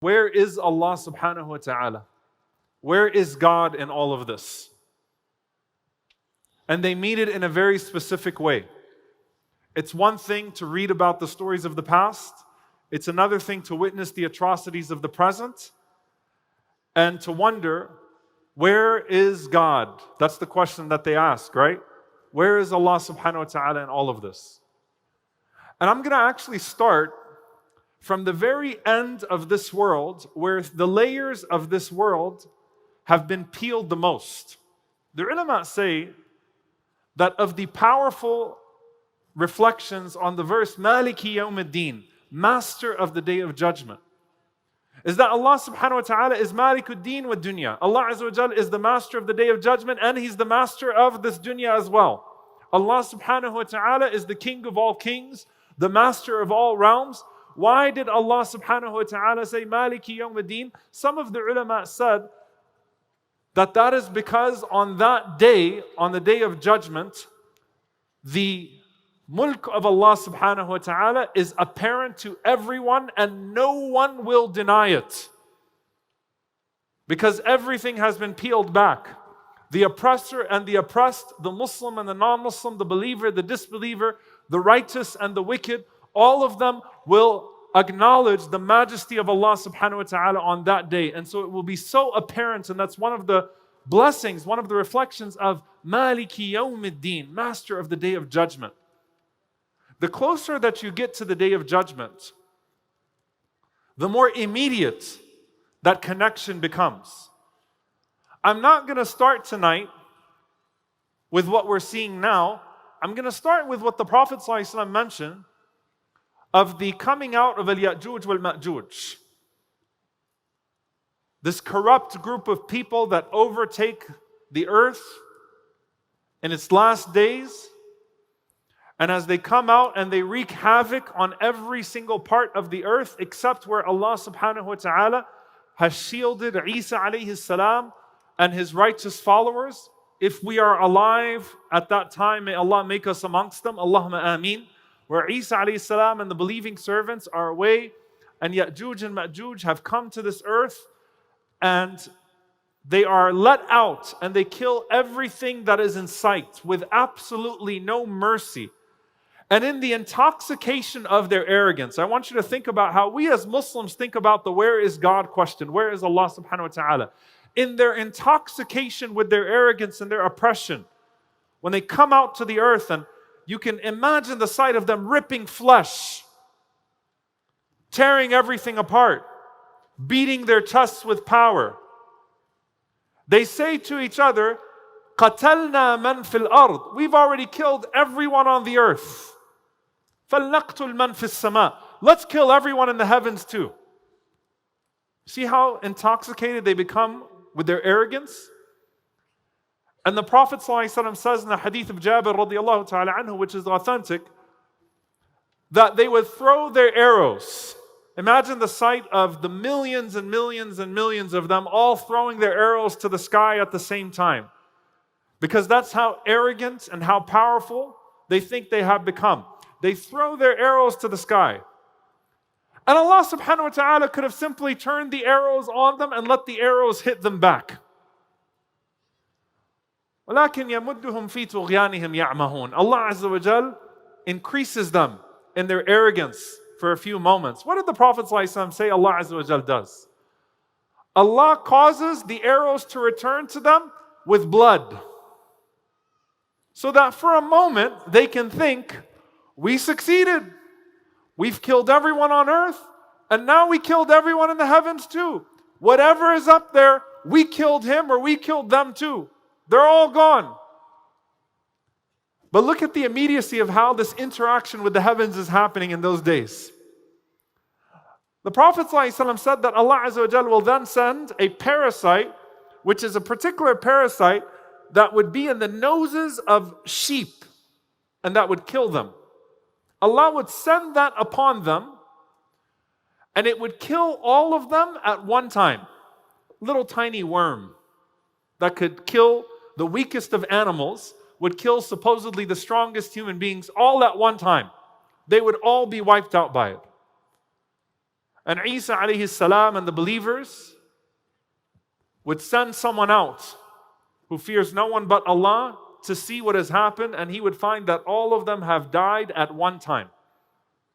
Where is Allah subhanahu wa ta'ala? Where is God in all of this? And they mean it in a very specific way. It's one thing to read about the stories of the past. It's another thing to witness the atrocities of the present and to wonder, where is God? That's the question that they ask, right? Where is Allah subhanahu wa ta'ala in all of this? And I'm going to actually start from the very end of this world, where the layers of this world have been peeled the most. The ulama say that of the powerful reflections on the verse Maliki Yawmiddin, Master of the Day of Judgment, is that Allah subhanahu wa ta'ala is Malikuddin wa dunya. Allah azza wa jal is the master of the Day of Judgment, and He's the master of this dunya as well. Allah subhanahu wa ta'ala is the king of all kings, the master of all realms. Why did Allah subhanahu wa ta'ala say Maliki Yawmiddin? Some of the ulama said that is because on that day, on the Day of Judgment, the mulk of Allah subhanahu wa ta'ala is apparent to everyone and no one will deny it. Because everything has been peeled back. The oppressor and the oppressed, the Muslim and the non-Muslim, the believer, the disbeliever, the righteous and the wicked, all of them will acknowledge the majesty of Allah subhanahu wa ta'ala on that day. And so it will be so apparent, and that's one of the blessings, one of the reflections of Maliki Yawmiddin, Master of the Day of Judgment. The closer that you get to the Day of Judgment, the more immediate that connection becomes. I'm not going to start tonight with what we're seeing now. I'm going to start with what the Prophet ﷺ mentioned of the coming out of Al-Ya'juj wal-Ma'juj. This corrupt group of people that overtake the earth in its last days. And as they come out and they wreak havoc on every single part of the earth except where Allah subhanahu wa ta'ala has shielded Isa alayhi salam and his righteous followers. If we are alive at that time, may Allah make us amongst them. Allahumma ameen. Where Isa alayhi salam and the believing servants are away, and Ya'juj and Ma'juj have come to this earth, and they are let out and they kill everything that is in sight with absolutely no mercy. And in the intoxication of their arrogance, I want you to think about how we as Muslims think about the where is God question, where is Allah subhanahu wa ta'ala? In their intoxication with their arrogance and their oppression, when they come out to the earth, and you can imagine the sight of them ripping flesh, tearing everything apart, beating their chests with power. They say to each other, قَتَلْنَا مَنْ فِي الْأَرْضِ. We've already killed everyone on the earth. فَلْنَقْتُلْ مَنْ فِي السَّمَاءِ. Let's kill everyone in the heavens too. See how intoxicated they become with their arrogance? And the Prophet ﷺ says in the hadith of Jabir radiallahu ta'ala anhu, which is authentic, that they would throw their arrows. Imagine the sight of the millions and millions and millions of them all throwing their arrows to the sky at the same time. Because that's how arrogant and how powerful they think they have become. They throw their arrows to the sky. And Allah subhanahu wa ta'ala could have simply turned the arrows on them and let the arrows hit them back. وَلَكِنْ يَمُدُّهُمْ فِي طُغْيَانِهِمْ يَعْمَهُونَ. Allah Azza wa Jal increases them in their arrogance for a few moments. What did the Prophet ﷺ say Allah Azza wa Jal does? Allah causes the arrows to return to them with blood. So that for a moment they can think, we succeeded. We've killed everyone on earth, and now we killed everyone in the heavens too. Whatever is up there, we killed him or we killed them too. They're all gone. But look at the immediacy of how this interaction with the heavens is happening in those days. The Prophet ﷺ said that Allah Azza wa Jal will then send a parasite, which is a particular parasite that would be in the noses of sheep, and that would kill them. Allah would send that upon them, and it would kill all of them at one time. Little tiny worm that could kill the weakest of animals, would kill supposedly the strongest human beings all at one time. They would all be wiped out by it. And Isa alayhi salam and the believers would send someone out who fears no one but Allah to see what has happened, and he would find that all of them have died at one time.